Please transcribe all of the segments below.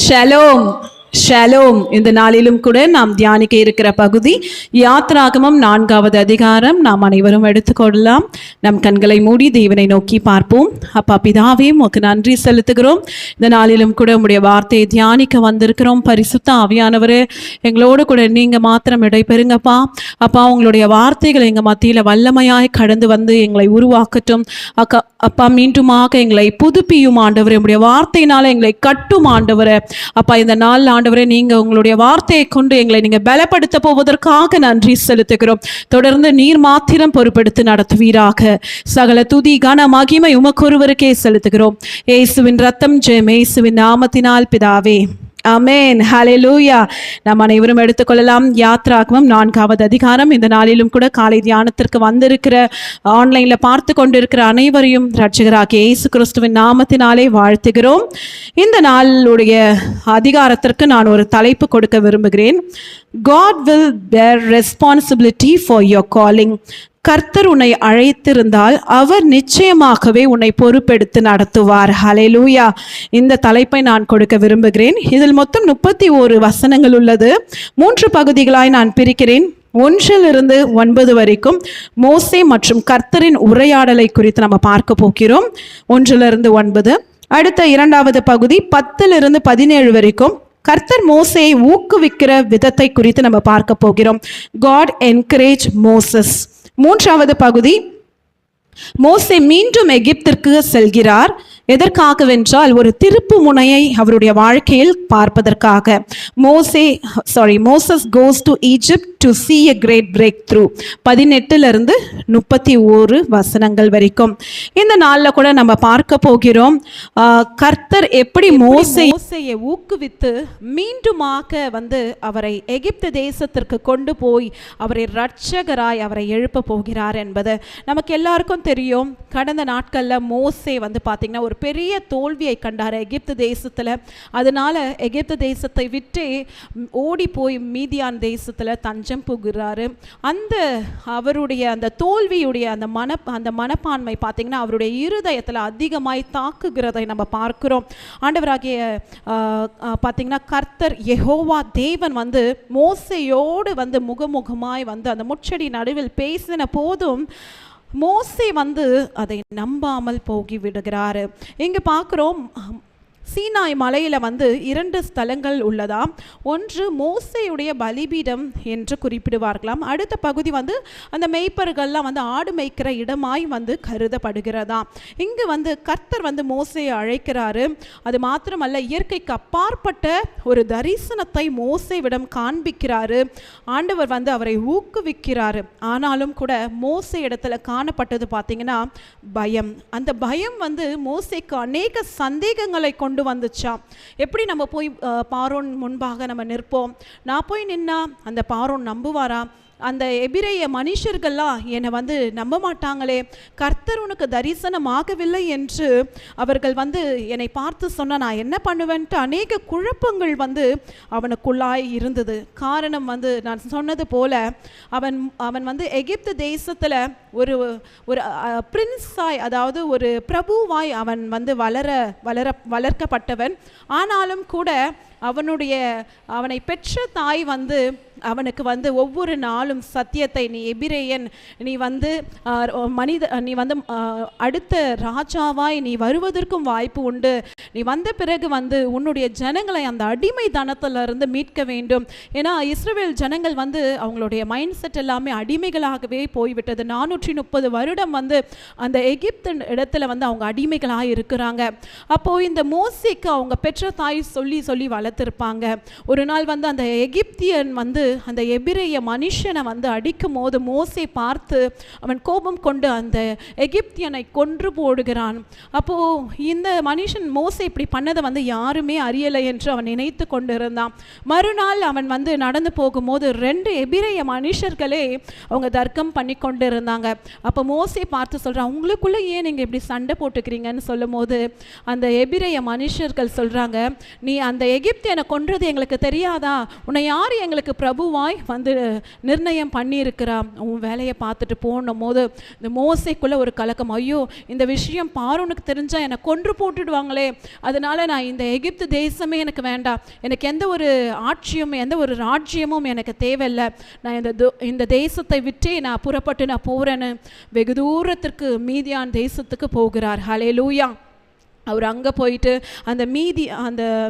Shalom shalom. இந்த நாளிலும் கூட நாம் தியானிக்க இருக்கிற பகுதி யாத்ராகமம் 4வது அதிகாரம். நாம் அனைவரும் எடுத்துக்கொள்ளலாம். நம் கண்களை மூடி தேவனை நோக்கி பார்ப்போம். அப்பா பிதாவே, உமக்கு நன்றி செலுத்துகிறோம். இந்த நாளிலும் கூட உம்முடைய வார்த்தையை தியானிக்க வந்திருக்கிறோம். பரிசுத்த ஆவியானவரே, எங்களோடு கூட நீங்க மாத்திரம் இடைபெறுங்கப்பா. அப்பா, உங்களுடைய வார்த்தைகள் எங்க மத்தியில வல்லமையாய் கடந்து வந்து எங்களை உருவாக்கட்டும். அப்பா, மீண்டுமாக எங்களை புதுப்பியும் ஆண்டவரே. உங்களுடைய வார்த்தையினால எங்களை கட்டும் ஆண்டவரே. அப்பா, இந்த நாள் ஆண்டவரே, நீங்க உங்களுடைய வார்த்தையை கொண்டு எங்களை நீங்க பலப்படுத்த போவதற்காக நன்றி செலுத்துகிறோம். தொடர்ந்து நீர் மாத்திரம் பொறுப்பெடுத்து நடத்துவீராக. சகல துதி கன மகிமை உமக்கொருவருக்கே செலுத்துகிறோம். இயேசுவின் ரத்தம் ஜெயம், இயேசுவின் நாமத்தினால் பிதாவே, ஆமென். ஹல்லேலூயா. நாம் அனைவரும் எடுத்துக்கொள்ளலாம். யாத்ராகமம் 4வது அதிகாரம். இந்த நாளிலும் கூட காலை தியானத்திற்கு வந்திருக்கிற, ஆன்லைனில் பார்த்து கொண்டிருக்கிற அனைவரையும் இரட்சகராகிய இயேசு கிறிஸ்துவின் நாமத்தினாலே வாழ்த்துகிறோம். இந்த நாளுடைய அதிகாரத்திற்கு நான் ஒரு தலைப்பு கொடுக்க விரும்புகிறேன். God will bear responsibility for your calling. கர்த்தர் உன்னை அழைத்திருந்தால் அவர் நிச்சயமாகவே உன்னை பொறுப்பெடுத்து நடத்துவார். ஹல்லேலூயா. இந்த தலைப்பை நான் கொடுக்க விரும்புகிறேன். இதில் மொத்தம் 31 வசனங்கள் உள்ளது. 3 பகுதிகளாய் நான் பிரிக்கிறேன். 1 to 9 வரைக்கும் மோசே மற்றும் கர்த்தரின் உரையாடலை குறித்து நம்ம பார்க்க போகிறோம். 1 to 9. அடுத்த 2வது பகுதி 10 to 17 வரைக்கும் கர்த்தர் மோசேயை ஊக்குவிக்கிற விதத்தை குறித்து நம்ம பார்க்க போகிறோம். God encouraged Moses. 3வது பகுதி, மோசே மீண்டும் எகிப்திற்கு செல்கிறார். எதற்காகவென்றால் ஒரு திருப்பு முனையை அவருடைய வாழ்க்கையில் பார்ப்பதற்காக. Moses goes to Egypt to see a great breakthrough. 18 to 31 வசனங்கள் வரைக்கும் இந்த நாளில் கூட நம்ம பார்க்க போகிறோம். கர்த்தர் எப்படி மோசேயை ஊக்குவித்து மீண்டுமாக வந்து அவரை எகிப்து தேசத்திற்கு கொண்டு போய் அவரை இரட்சகராய் அவரை எழுப்ப போகிறார் என்பது நமக்கு எல்லாருக்கும் தெரியும். கடந்த நாட்களில் மோசே வந்து பார்த்தீங்கன்னா ஒரு பெரிய தோல்வியை கண்டார் எகிப்து தேசத்தில். அதனால எகிப்து தேசத்தை விட்டு ஓடி போய் மீதியான் தேசத்தில் தஞ்சம் புகுறாரு. அவருடைய அந்த தோல்வியுடைய அந்த மனப்பான்மை பார்த்தீங்கன்னா அவருடைய இருதயத்தில் அதிகமாய் தாக்குகிறதை நம்ம பார்க்கிறோம். ஆண்டவராகிய பார்த்தீங்கன்னா கர்த்தர் யெகோவா தேவன் வந்து மோசேயோடு வந்து முகமுகமாய் வந்து அந்த முச்செடி நடுவில் பேசின போதும் மோசே வந்து அதை நம்பாமல் போகி விடுகிறாரு. இங்கே பார்க்குறோம், சீனாய் மலையில் வந்து 2 ஸ்தலங்கள் உள்ளதாம். ஒன்று மோசேயுடைய பலிபீடம் என்று குறிப்பிடுவார்களாம். அடுத்த பகுதி வந்து அந்த மேய்ப்பர்கள்லாம் வந்து ஆடு மேய்க்கிற இடமாய் வந்து கருதப்படுகிறதாம். இங்கு வந்து கர்த்தர் வந்து மோசேயை அழைக்கிறாரு. அது மாத்திரமல்ல, இயற்கைக்கு அப்பாற்பட்ட ஒரு தரிசனத்தை மோசேவிடம் காண்பிக்கிறாரு. ஆண்டவர் வந்து அவரை ஊக்குவிக்கிறாரு. ஆனாலும் கூட மோசே இடத்துல காணப்பட்டது பார்த்தீங்கன்னா பயம். அந்த பயம் வந்து மோசேக்கு அநேக சந்தேகங்களை கொண்டு வந்துச்சாம். எப்படி நம்ம போய் பார்வோன் முன்பாக நம்ம நிற்போம்? நான் போய் நின்னா அந்த பார்வோன் நம்புவாரா? அந்த எபிரேய மனுஷர்கள்லாம் என்னை வந்து நம்ப மாட்டாங்களே, கர்த்தர் உனக்கு தரிசனமாகவில்லை என்று அவர்கள் வந்து என்னை பார்த்து சொன்னால் நான் என்ன பண்ணுவேன்ட்டு அநேக குழப்பங்கள் வந்து அவனுக்குள்ளாய் இருந்தது. காரணம் வந்து நான் சொன்னது போல அவன் வந்து எகிப்து தேசத்தில் ஒரு பிரின்ஸாய், அதாவது ஒரு பிரபுவாய் அவன் வந்து வளர்க்கப்பட்டவன். ஆனாலும் கூட அவனை பெற்ற தாய் வந்து அவனுக்கு வந்து ஒவ்வொரு நாளும் சத்தியத்தை, நீ எபிரேயன், நீ வந்து நீ வந்து அடுத்த ராஜாவாய் நீ வருவதற்கும் வாய்ப்பு உண்டு, நீ வந்த பிறகு வந்து உன்னுடைய ஜனங்களை அந்த அடிமை தனத்திலிருந்து மீட்க வேண்டும். ஏன்னா இஸ்ரவேல் ஜனங்கள் வந்து அவங்களுடைய மைண்ட் செட் எல்லாமே அடிமைகளாகவே போய்விட்டது. 430 வருடம் வந்து அந்த எகிப்து இடத்துல வந்து அவங்க அடிமைகளாக இருக்கிறாங்க. அப்போது இந்த மோசேக்கு அவங்க பெற்ற தாய் சொல்லி சொல்லி வளர்த்துருப்பாங்க. ஒரு நாள் வந்து அந்த எகிப்தியன் வந்து அந்த எபிரேய மனுஷனை வந்து அடிக்கும் போது மோசே பார்த்து அவன் கோபம் கொண்டு அந்த எகிப்தியனை கொன்று போடுகிறான். அப்போது இந்த மனுஷன் மோசே இப்படி பண்ணதை வந்து யாருமே அறியலை என்று அவன் நினைத்து கொண்டிருந்தான். மறுநாள் அவன் வந்து நடந்து போகும்போது 2 எபிரேய மனுஷர்களே அவங்க தர்க்கம் பண்ணி கொண்டு இருந்தாங்க. அப்போ மோசே பார்த்து சொல்கிறான், உங்களுக்குள்ளே ஏன் நீங்கள் இப்படி சண்டை போட்டுக்கிறீங்கன்னு சொல்லும் போது அந்த எபிரேய மனுஷர்கள் சொல்கிறாங்க, நீ அந்த எகிப்தியனை கொன்றது எங்களுக்கு தெரியாதா? உன்னை யார் எங்களுக்கு பிரபு பிரபுவாய் வந்து நிர்ணயம் பண்ணியிருக்கிறான். உன் வேலையை பார்த்துட்டு போனும் போது இந்த மோசேக்குள்ளே ஒரு கலக்கம், ஐயோ இந்த விஷயம் பார்வோனுக்கு தெரிஞ்சால் என்னை கொன்று போட்டுடுவாங்களே, அதனால நான் இந்த எகிப்து தேசமே எனக்கு வேண்டாம், எனக்கு எந்த ஒரு ஆட்சியும் எந்த ஒரு ராஜ்யமும் எனக்கு தேவையில்லை, நான் இந்த தேசத்தை விட்டே நான் புறப்பட்டு நான் போகிறேன்னு வெகு தூரத்திற்கு மீதியான் தேசத்துக்கு போகிறார். ஹல்லேலூயா. அவர் அங்கே போயிட்டு அந்த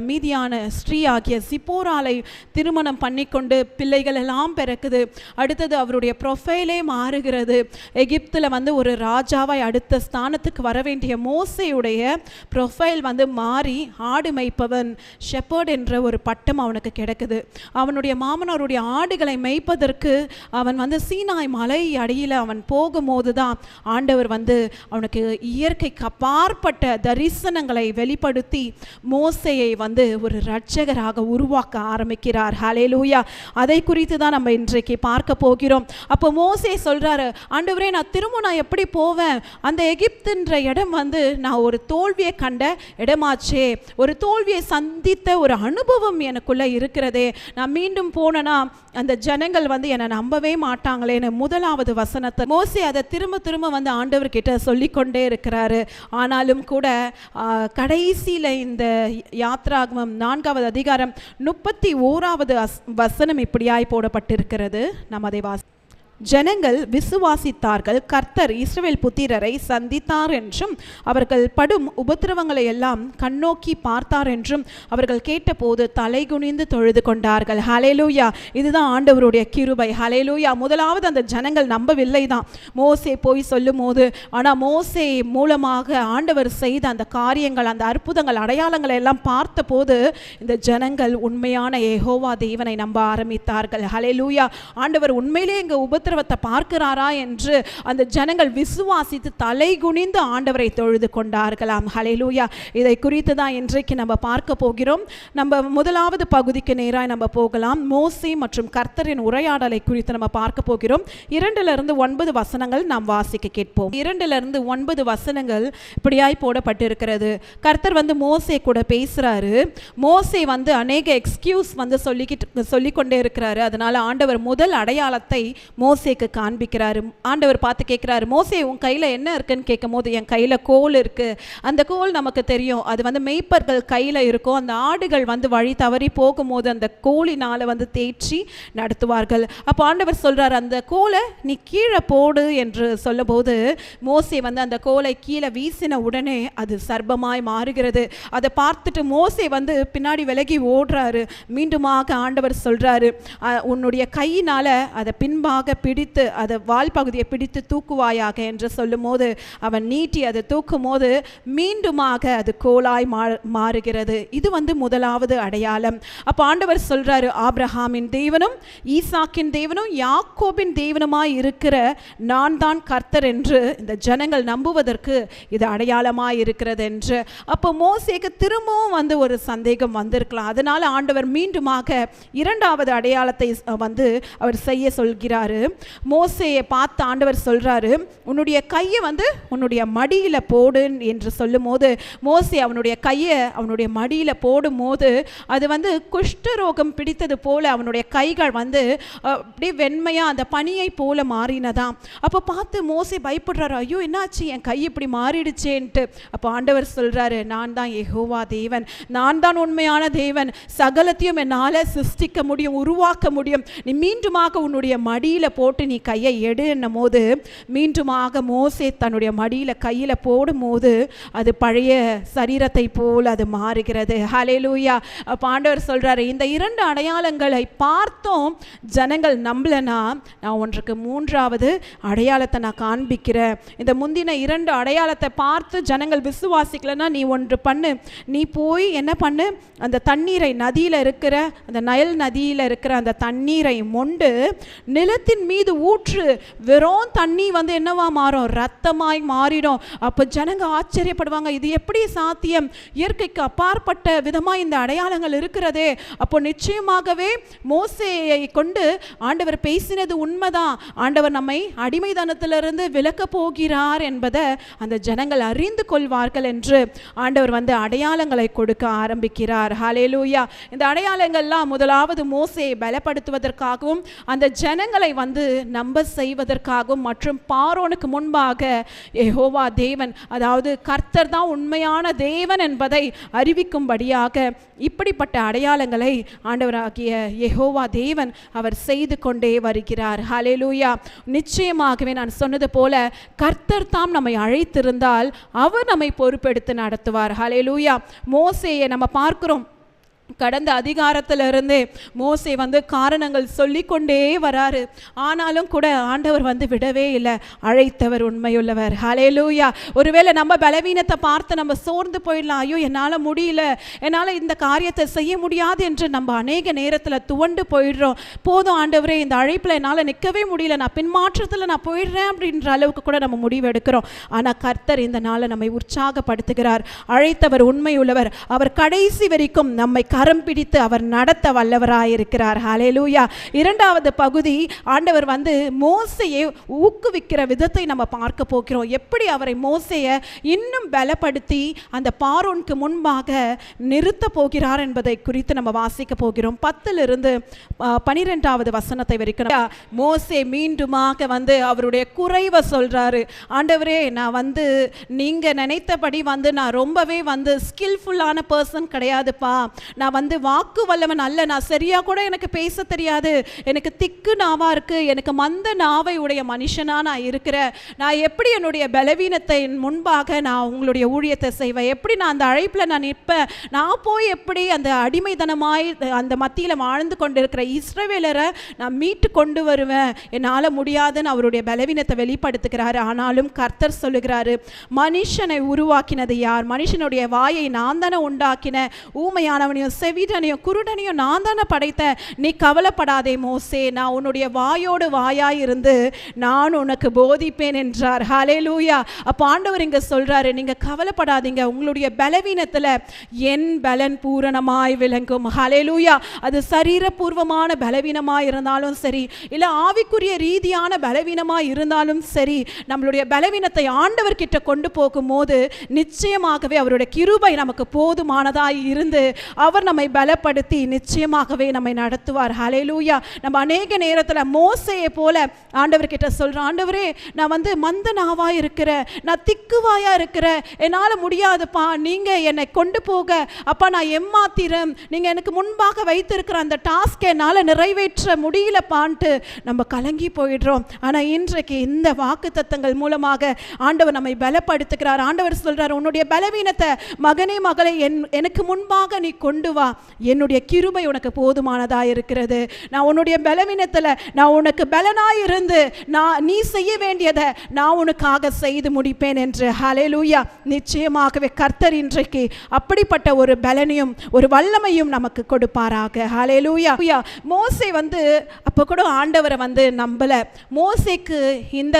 மீதியான ஸ்ரீ ஆகிய சிப்போராலை திருமணம் பண்ணிக்கொண்டு பிள்ளைகள் எல்லாம் பிறக்குது. அடுத்தது அவருடைய ப்ரொஃபைலே மாறுகிறது. எகிப்தில் வந்து ஒரு ராஜாவாய் அடுத்த ஸ்தானத்துக்கு வர வேண்டிய மோசேயுடைய ப்ரொஃபைல் வந்து மாறி ஆடு மேய்ப்பவன், ஷெப்பர்ட் என்ற ஒரு பட்டம் அவனுக்கு கிடைக்குது. அவனுடைய மாமனாருடைய ஆடுகளை மேய்ப்பதற்கு அவன் வந்து சீனாய் மலை அடியில் அவன் போகும்போது தான் ஆண்டவர் வந்து அவனுக்கு இயற்கைக்கு அப்பாற்பட்ட தரிசனங்களை வெளிப்படுத்தி மோசேயை வந்து ஒரு இரட்சகராக உருவாக்க ஆரம்பிக்கிறார். ஹல்லேலூயா. அதை குறித்து தான் நம்ம இன்றைக்கு பார்க்க போகிறோம். அப்போ மோசே சொல்றாரு, ஆண்டவரே நான் திரும்ப எப்படி போவேன், அந்த எகிப்துன்ற இடம் வந்து நான் ஒரு தோல்வியை கண்ட இடமாச்சே, ஒரு தோல்வியை சந்தித்த ஒரு அனுபவம் எனக்குள்ள இருக்கிறதே, நான் மீண்டும் போனேன்னா அந்த ஜனங்கள் வந்து என்னை நம்பவே மாட்டாங்களேன்னு முதலாவது வசனத்தை மோசே அதை திரும்ப வந்து ஆண்டவர்கிட்ட சொல்லிக்கொண்டே இருக்கிறாரு. ஆனாலும் கூட கடைசியில் இந்த யாத்ராகமம் 4வது அதிகாரம் 31வது வசனம் இப்படியாய் போடப்பட்டிருக்கிறது. நாம் அதை ஜனங்கள் விசுவாசித்தார்கள், கர்த்தர் இஸ்ரவேல் புத்திரரை சந்தித்தார் என்றும் அவர்கள் படும் உபத்திரவங்களை எல்லாம் கண்ணோக்கி பார்த்தார் என்றும் அவர்கள் கேட்டபோது தலை குனிந்து தொழுது கொண்டார்கள். ஹல்லேலூயா. இதுதான் ஆண்டவருடைய கிருபை. ஹல்லேலூயா. முதலாவது அந்த ஜனங்கள் நம்பவில்லை தான் மோசே போய் சொல்லும் போது. ஆனால் மோசே மூலமாக ஆண்டவர் செய்த அந்த காரியங்கள், அந்த அற்புதங்கள், அடையாளங்களை எல்லாம் பார்த்த போது இந்த ஜனங்கள் உண்மையான யெகோவா தேவனை நம்ப ஆரம்பித்தார்கள். ஹல்லேலூயா. ஆண்டவர் உண்மையிலே இங்கே உபத்திரவத்தை பார்க்கிறாரா என்று அந்த ஜனங்கள் விசுவாசித்து தலை குனிந்து ஆண்டவரை தொழுது கொண்டார்களாம். ஹல்லேலூயா. இதை குறித்து தான் இன்றைக்கு நம்ம பார்க்க போகிறோம். நம்ம முதலாவது பகுதிக்கு நேராக நம்ம போகலாம். மோசே மற்றும் கர்த்தரின் உரையாடலை குறித்து நம்ம பார்க்க போகிறோம். 2லிருந்து 9 வசனங்கள் நாம் வாசிக்க கேட்போம். 2லிருந்து 9 வசனங்கள் இப்படியாய் போடப்பட்டிருக்கிறது. கர்த்தர் வந்து மோசே கூட பேசுறாரு. மோசே வந்து அநேக எக்ஸ்கியூஸ் வந்து சொல்லிக்கொண்டே இருக்கிறாரு. அதனால ஆண்டவர் முதல் அடையாளத்தை மோசேக்கு காண்பிக்கிறாரு. ஆண்டவர் பார்த்து கேட்கிறாரு, மோசே உன் கையில் என்ன இருக்குன்னு கேட்கும் போது, என் கையில் கோல் இருக்கு. அந்த கோல் நமக்கு தெரியும், அது வந்து மேய்ப்பர்கள் கையில் இருக்கும். அந்த ஆடுகள் வந்து வழி தவறி போகும்போது அந்த கோலினால வந்து தேய்ச்சி நடத்துவார்கள். அப்போ ஆண்டவர் சொல்றாரு, அந்த கோலை நீ கீழே போடு என்று சொல்லும் போது மோசே வந்து அந்த கோலை கீழே வீசின உடனே அது சர்ப்பமாய் மாறுகிறது. அதை பார்த்துட்டு மோசே வந்து பின்னாடி விலகி ஓடுறாரு. மீண்டுமாக ஆண்டவர் சொல்றாரு, உன்னுடைய கையினால அதை பின்பாக பிடித்து அதை வால் பகுதியை பிடித்து தூக்குவாயாக என்று சொல்லும் போது அவன் நீட்டி அதை தூக்கும் போது மீண்டுமாக அது கோலாய் மாறுகிறது. இது வந்து முதலாவது அடையாளம். அப்போ ஆண்டவர் சொல்றாரு, ஆபிரகாமின் தேவனும் ஈசாக்கின் தேவனும் யாக்கோபின் தேவனுமாய் இருக்கிற நான் தான் கர்த்தர் என்று இந்த ஜனங்கள் நம்புவதற்கு இது அடையாளமாய் இருக்கிறது என்று. அப்போ மோசேக்கு திரும்பவும் வந்து ஒரு சந்தேகம் வந்திருக்கலாம். அதனால ஆண்டவர் மீண்டுமாக 2வது அடையாளத்தை வந்து அவர் செய்ய சொல்கிறாரு. மோசேயை பார்த்து ஆண்டவர் சொல்றாரு, உன்னுடைய கையை வந்து உன்னுடைய மடியில போடு என்று சொல்லும் போது மோசே அவனுடைய கையை அவனுடைய மடியில போடும் போது அது வந்து குஷ்டரோகம் பிடித்தது போல அவனுடைய கைகள் வந்து அப்படியே வெண்மையா அந்த பனியை போல மாறினதாம். அப்போ பார்த்து மோசே பயப்படுறாரு, ஐயோ என்னாச்சு, என் கை இப்படி மாறிடுச்சேன்ட்டு. அப்போ ஆண்டவர் சொல்றாரு, நான் தான் யெகோவா தேவன், நான் தான் உண்மையான தேவன், சகலத்தையும் என்னால் சிருஷ்டிக்க முடியும், உருவாக்க முடியும். நீ மீண்டுமாக உன்னுடைய மடியில போட்டு நீ கையை எடு என்னும் போது மீண்டுமாக மோசே தன்னுடைய மடியில கையில போடும் போது அது பழைய சரீரத்தை போல் அது மாறுகிறது. ஹல்லேலூயா. ஆண்டவர் சொல்றாரு, இந்த 2 அடையாளங்களை பார்த்தோம் ஜனங்கள் நம்பலனா நான் ஒன்றுக்கு 3வது அடையாளத்தை நான் காண்பிக்கிறேன். இந்த முந்தின 2 அடையாளத்தை பார்த்து ஜனங்கள் விசுவாசிக்கலன்னா நீ ஒன்று பண்ணு, நீ போய் என்ன பண்ணு, அந்த தண்ணீரை நதியில் இருக்கிற அந்த நயல் நதியில் இருக்கிற அந்த தண்ணீரை மொண்டு நிலத்தின் மீது ஊற்று, வெறும் தண்ணி வந்து என்னவா மாறும், ரத்தமாய் மாறிடும். அப்போ ஜனங்க ஆச்சரியப்படுவாங்க, இது எப்படி சாத்தியம், இயற்கைக்கு அப்பாற்பட்ட விதமாக இந்த அடையாளங்கள் இருக்கிறதே. அப்போ நிச்சயமாகவே மோசேயை கொண்டு ஆண்டவர் பேசினது உண்மைதான், ஆண்டவர் நம்மை அடிமைதனத்திலிருந்து விலக்க போகிறார் என்பதை அந்த ஜனங்கள் அறிந்து கொள்வார்கள் என்று ஆண்டவர் வந்து அடையாளங்களை கொடுக்க ஆரம்பிக்கிறார். ஹல்லேலூயா. இந்த அடையாளங்கள்லாம் முதலாவது மோசேயை பலப்படுத்துவதற்காகவும் அந்த ஜனங்களை வந்து நம்ப செய்வதற்காகவும் மற்றும் பார்வோனுக்கு முன்பாக யெகோவா தேவன், அதாவது கர்த்தர் தான் உண்மையான தேவன் என்பதை அறிவிக்கும்படியாக இப்படிப்பட்ட அடையாளங்களை ஆண்டவராகிய யெகோவா தேவன் அவர் செய்து கொண்டே வருகிறார். ஹல்லேலூயா. நிச்சயமாகவே நான் சொன்னது போல கர்த்தர் தாம் நம்மை அழைத்திருந்தால் அவர் நம்மை பொறுப்பெடுத்து நடத்துவார். ஹல்லேலூயா. மோசேயை நம்ம பார்க்கிறோம், கடந்த அதிகாரத்திலிருந்தே மோசே வந்து காரணங்கள் சொல்லிக்கொண்டே வராரு. ஆனாலும் கூட ஆண்டவர் வந்து விடவே இல்லை, அழைத்தவர் உண்மையுள்ளவர். ஹல்லேலூயா. ஒருவேளை நம்ம பலவீனத்தை பார்த்து நம்ம சோர்ந்து போயிடலாம், ஐயோ என்னால் முடியல, என்னால் இந்த காரியத்தை செய்ய முடியாது என்று நம்ம அநேக நேரத்தில் துவண்டு போயிடுறோம். போதும் ஆண்டவரே, இந்த அழைப்பில் என்னால் நிற்கவே முடியல, நான் பின்மாற்றத்தில் நான் போயிடுறேன் அப்படின்ற அளவுக்கு கூட நம்ம முடிவு எடுக்கிறோம். ஆனால் கர்த்தர் இந்த நாளை நம்மை உற்சாகப்படுத்துகிறார். அழைத்தவர் உண்மையுள்ளவர், அவர் கடைசி வரைக்கும் நம்மை கரம் பிடித்து அவர் நடத்த வல்லவராயிருக்கிறார். ஹல்லேலூயா. இரண்டாவது பகுதி, ஆண்டவர் வந்து மோசேயை ஊக்குவிக்கிற விதத்தை நம்ம பார்க்க போகிறோம். எப்படி அவரை மோசேயை இன்னும் பலப்படுத்தி அந்த பார்வோனுக்கு முன்பாக நிறுத்த போகிறார் என்பதை குறித்து நம்ம வாசிக்க போகிறோம். 10 12 வசனத்தை வரைக்கும் மோசே மீண்டுமாக வந்து அவருடைய குறைவை சொல்றாரு. ஆண்டவரே, நான் வந்து நீங்க நினைத்தபடி வந்து நான் ரொம்பவே வந்து ஸ்கில்ஃபுல்லான பர்சன் கிடையாதுப்பா, நான் வந்து வாக்கு வல்லவன் அல்ல, நான் சரியா கூட எனக்கு பேச தெரியாது, எனக்கு திக்கு நாவா இருக்கு, எனக்கு மந்த நாவை உடைய மனுஷனா நான் இருக்கிறேன், நான் எப்படி என்னுடைய பலவீனத்தை முன்பாக நான் உங்களுடைய ஊழியத்தை செய்வேன், எப்படி நான் அந்த அழைப்பில் நான் நிற்பேன், நான் போய் எப்படி அந்த அடிமைத்தனமாய் அந்த மத்தியில் வாழ்ந்து கொண்டிருக்கிற இஸ்ரவேலரை நான் மீட்டு கொண்டு வருவேன், என்னால் முடியாதுன்னு அவருடைய பலவீனத்தை வெளிப்படுத்துகிறாரு. ஆனாலும் கர்த்தர் சொல்லுகிறாரு, மனுஷனை உருவாக்கினது யார், மனுஷனுடைய வாயை நான் தானே உண்டாக்கினேன், ஊமையானவனையும் செவிடனையும் குருடனையும் நான் தானே படைத்தேன், நீ கவலைப்படாதே மோசே, நான் உன்னுடைய வாயோடு வாயாய் இருந்து நான் உனக்கு போதிப்பேன் என்றார். ஹல்லேலூயா. அப்போ ஆண்டவர் இங்க சொல்றாரு, நீங்க கவலைப்படாதீங்க, உங்களுடைய பலவீனத்துல என் பலன் பூரணமாய் விளங்கும். ஹல்லேலூயா. அது சரீரபூர்வமான பலவீனமாய் இருந்தாலும் சரி, இல்ல ஆவிக்குரிய ரீதியான பலவீனமாய் இருந்தாலும் சரி, நம்மளுடைய பலவீனத்தை ஆண்டவர் கிட்ட கொண்டு போகும்போது நிச்சயமாகவே அவருடைய கிருபை நமக்கு போதுமானதாய் இருந்து அவர் நம்மை பலப்படுத்தி நிச்சயமாகவே நம்மை நடத்துவார். ஹல்லேலூயா. நம்ம அநேக நேரத்தில் மோசேயை போல ஆண்டவர் கிட்ட சொல்றோம், ஆண்டவரே, நான் வந்து மந்த நாவா இருக்கிறேன், நான் திக்குவாயா இருக்கிறேன், என்னால் முடியாதுப்பா, நீங்க என்னை கொண்டு போக, அப்பா நான் எம்மாத்திரம், நீங்க எனக்கு முன்பாக வைத்திருக்கிற அந்த டாஸ்கை என்னால் நிறைவேற்ற முடியலப்பான்ட்டு நம்ம கலங்கி போயிடுறோம். ஆனால் இன்றைக்கு இந்த வாக்கு தத்தங்கள் மூலமாக ஆண்டவர் நம்மை பலப்படுத்துகிறார். ஆண்டவர் சொல்றார், உன்னுடைய பலவீனத்தை மகனே மகளை எனக்கு முன்பாக நீ கொண்டு வா, என்னுடைய கிருபை உனக்கு போதுமானதாக இருக்கிறது, நான் உன்னுடைய பலவீனத்தில் நான் உனக்கு பலனாயிருந்து நீ செய்ய வேண்டியதை நான் உனக்காக செய்து முடிப்பேன் என்று. ஹல்லேலூயா. நிச்சயமாகவே கர்த்தர் இன்றைக்கு அப்படிப்பட்ட ஒரு பலனையும் ஒரு வல்லமையும் நமக்கு கொடுப்பாராக. ஹல்லேலூயா. மோசே வந்து அப்போ கூட ஆண்டவரை வந்து நம்பல. மோசேக்கு இந்த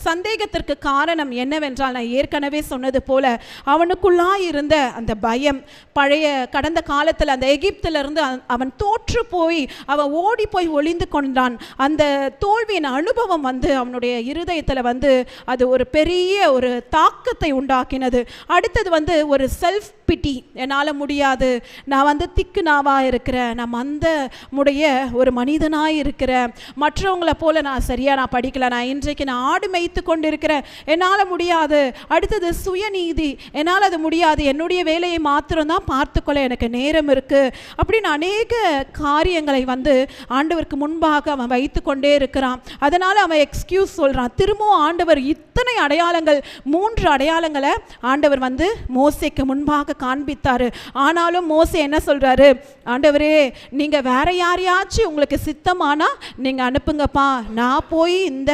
சந்தேகத்திற்கு காரணம் என்னவென்றால், நான் ஏற்கனவே சொன்னது போல அவனுக்குள்ளாய் இருந்த அந்த பயம், பழைய கடந்த காலத்தில் அந்த எகிப்திலிருந்து அவன் தோற்று போய் அவன் ஓடி போய் ஒளிந்து கொண்டான். அந்த தோல்வியின் அனுபவம் வந்து அவனுடைய இருதயத்தில் வந்து அது ஒரு பெரிய ஒரு தாக்கத்தை உண்டாக்கினது. அடுத்தது வந்து ஒரு செல்ஃப் பிட்டி, என்னால் முடியாது, நான் வந்து திக்கு நாவாக இருக்கிறேன், நான் மந்த முடைய ஒரு மனிதனாக இருக்கிறேன், மற்றவங்களை போல நான் சரியாக நான் படிக்கல, நான் இன்றைக்கு நான் ஆடு மேய்த்து கொண்டு இருக்கிறேன், என்னால் முடியாது. அடுத்தது சுயநீதி, என்னால் அது முடியாது, என்னுடைய வேலையை மாத்திரம்தான் பார்த்துக்கொள்ள எனக்கு நேரம் இருக்குது அப்படின்னு அநேக காரியங்களை வந்து ஆண்டவருக்கு முன்பாக அவன் வைத்து கொண்டே இருக்கிறான். அதனால் அவன் எக்ஸ்கியூஸ் சொல்கிறான். திரும்பவும் ஆண்டவர் இத்தனை அடையாளங்கள், 3 அடையாளங்களை ஆண்டவர் வந்து மோசேக்கு முன்பாக காண்பித்தார். ஆனாலும் மோசே என்ன சொல்கிறாரு, ஆண்டவரே நீங்கள் வேற யாரையாச்சும் உங்களுக்கு சித்தமானா நீங்கள் அனுப்புங்கப்பா, நான் போய் இந்த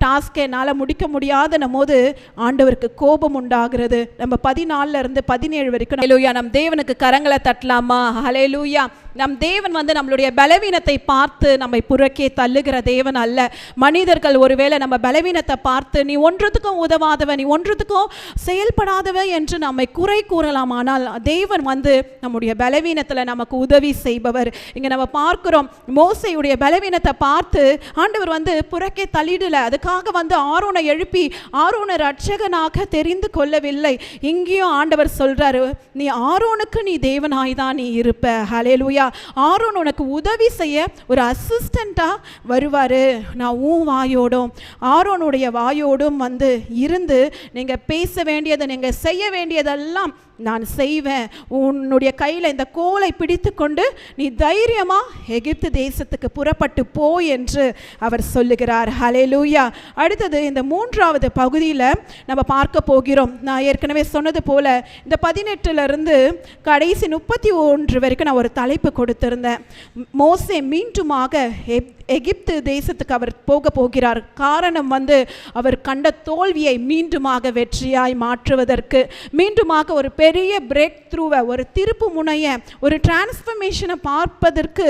டாஸ்கை என்னால் முடிக்க முடியாதுன்னும் போது ஆண்டவருக்கு கோபம் உண்டாகிறது. நம்ம 14 இருந்து 17 வரைக்கும் ஹல்லேலூயா நம் தேவனுக்கு கரங்களை தட்டலாமா? ஹல்லேலூயா. நம் தேவன் வந்து நம்மளுடைய பலவீனத்தை பார்த்து நம்மை புறக்கே தள்ளுகிற தேவன் அல்ல. மனிதர்கள் ஒருவேளை நம்ம பலவீனத்தை பார்த்து நீ ஒன்றுத்துக்கும் உதவாதவன், நீ ஒன்றுத்துக்கும் செயல்படாதவன் என்று நம்மை குறை கூறலாம். ஆனால் தேவன் வந்து நம்முடைய பலவீனத்தில் நமக்கு உதவி செய்பவர். இங்கே நம்ம பார்க்கிறோம், மோசேயுடைய பலவீனத்தை பார்த்து ஆண்டவர் வந்து புறக்கே தள்ளிடல. அதுக்காக வந்து ஆரோனை எழுப்பி ஆரோனை ரட்சகனாக தெரிந்து கொள்ளவில்லை. இங்கேயும் ஆண்டவர் சொல்றாரு, நீ ஆரோனுக்கு நீ தேவனாய்தான் நீ இருப்ப. ஹல்லேலூயா. ஆரோன் உனக்கு உதவி செய்ய ஒரு அசிஸ்டண்டா வருவாரு. நான் உன் வாயோடும் ஆரோனுடைய வாயோடும் வந்து இருந்து நீங்க பேச வேண்டியதை, நீங்க செய்ய வேண்டியதெல்லாம் நான் செய்வேன். உன்னுடைய கையில் இந்த கோலை பிடித்து கொண்டு நீ தைரியமா எகிப்து தேசத்துக்கு புறப்பட்டு போ என்று அவர் சொல்லுகிறார். ஹல்லேலூயா. அடுத்தது இந்த மூன்றாவது பகுதியில் நம்ம பார்க்க போகிறோம். நான் ஏற்கனவே சொன்னது போல இந்த 18 கடைசி 31 வரைக்கும் நான் ஒரு தலைப்பு கொடுத்திருந்தேன். மோசே மீண்டுமாக எகிப்து தேசத்துக்கு அவர் போக போகிறார். காரணம் வந்து அவர் கண்ட தோல்வியை மீண்டுமாக வெற்றியாய் மாற்றுவதற்கு, மீண்டுமாக ஒரு பெரிய பிரேக் த்ரூவை, ஒரு திருப்பு முனைய, ஒரு டிரான்ஸ்ஃபர்மேஷனை பார்ப்பதற்கு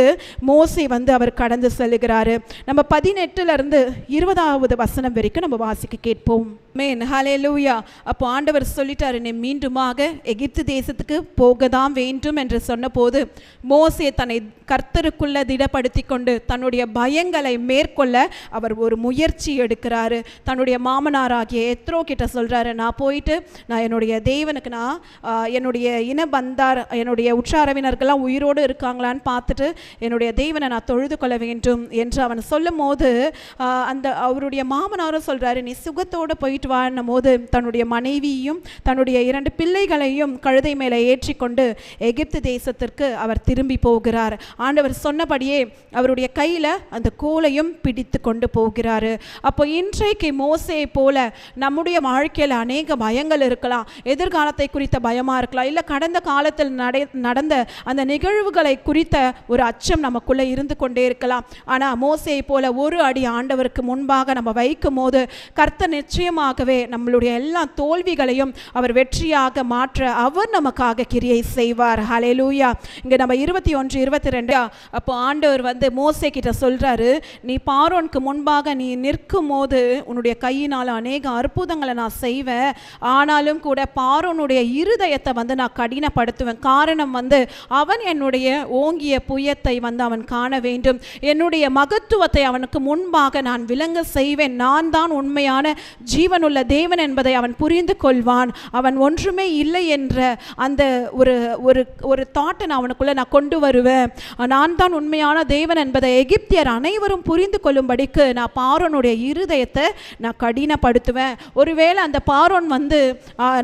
மோசே வந்து அவர் கடந்து செல்கிறாரு. நம்ம 18 20 வசனம் வரைக்கும் நம்ம வாசிக்க கேட்போம். மேன் ஹல்லேலூயா. அப்போ ஆண்டவர் சொல்லிட்டாரு, நீ மீண்டுமாக எகிப்து தேசத்துக்கு போக தான் வேண்டும் என்று சொன்னபோது மோசே தன்னை கர்த்தருக்குள்ள திடப்படுத்தி கொண்டு தன்னுடைய பயங்களை மேற்கொள்ள அவர் ஒரு முயற்சி எடுக்கிறாரு. தன்னுடைய மாமனாராகிய எத்ரோ கிட்ட சொல்றாரு, நான் போயிட்டு நான் என்னுடைய தேவனுக்கு நான் என்னுடைய இனபந்தார், என்னுடைய உற்சாரவினர்கள்லாம் உயிரோடு இருக்காங்களான்னு பார்த்துட்டு என்னுடைய தேவனை நான் தொழுது கொள்ள வேண்டும் என்று அவன் சொல்லும் போது அந்த அவருடைய மாமனாரும் சொல்றாரு, நீ சுகத்தோடு போயிட்டு வான்னும் போது தன்னுடைய மனைவியையும் தன்னுடைய 2 பிள்ளைகளையும் கழுதை மேலே ஏற்றி கொண்டு எகிப்து தேசத்திற்கு அவர் திரும்பி போகிறார். ஆண்டவர் சொன்னபடியே அவருடைய கையில் அந்த கோலையும் பிடித்து கொண்டு போகிறாரு. அப்போ இன்றைக்கு மோசேயை போல நம்முடைய வாழ்க்கையில் அநேக பயங்கள் இருக்கலாம். எதிர்காலத்தை குறித்த பயமாக இருக்கலாம், இல்லை கடந்த காலத்தில் நடந்த அந்த நிகழ்வுகளை குறித்த ஒரு அச்சம் நமக்குள்ளே இருந்து கொண்டே இருக்கலாம். ஆனால் மோசேயை போல ஒரு அடி ஆண்டவருக்கு முன்பாக நம்ம வைக்கும் போது கர்த்தர் நிச்சயமாகவே நம்மளுடைய எல்லா தோல்விகளையும் அவர் வெற்றியாக மாற்ற அவர் நமக்காக கிரியை செய்வார். ஹல்லேலூயா. இங்கே நம்ம 21 22 அப்போ ஆண்டவர் வந்து மோசே கிட்ட சொல்றாரு, நீ பார்வோனுக்கு முன்பாக நீ நிற்கும் போது உன்னுடைய கையினால் அநேக அற்புதங்களை நான் செய்வேன். ஆனாலும் கூட பார்வோனுடைய இருதயத்தை வந்து நான் கடினப்படுத்துவேன். காரணம் வந்து அவன் என்னுடைய ஓங்கிய புயத்தை வந்து அவன் காண வேண்டும். என்னுடைய மகத்துவத்தை அவனுக்கு முன்பாக நான் விளங்க செய்வேன். நான் தான் உண்மையான ஜீவனுள்ள தேவன் என்பதை அவன் புரிந்து கொள்வான். அவன் ஒன்றுமே இல்லை என்ற அந்த ஒரு தாட்டை நான் அவனுக்குள்ள நான் கொண்டு வருவேன். நான் தான் உண்மையான தேவன் என்பதை எகிப்தியர் அனைவரும் புரிந்து கொள்ளும்படிக்கு நான் பார்வோனுடைய இருதயத்தை நான் கடினப்படுத்துவேன். ஒருவேளை அந்த பார்வோன் வந்து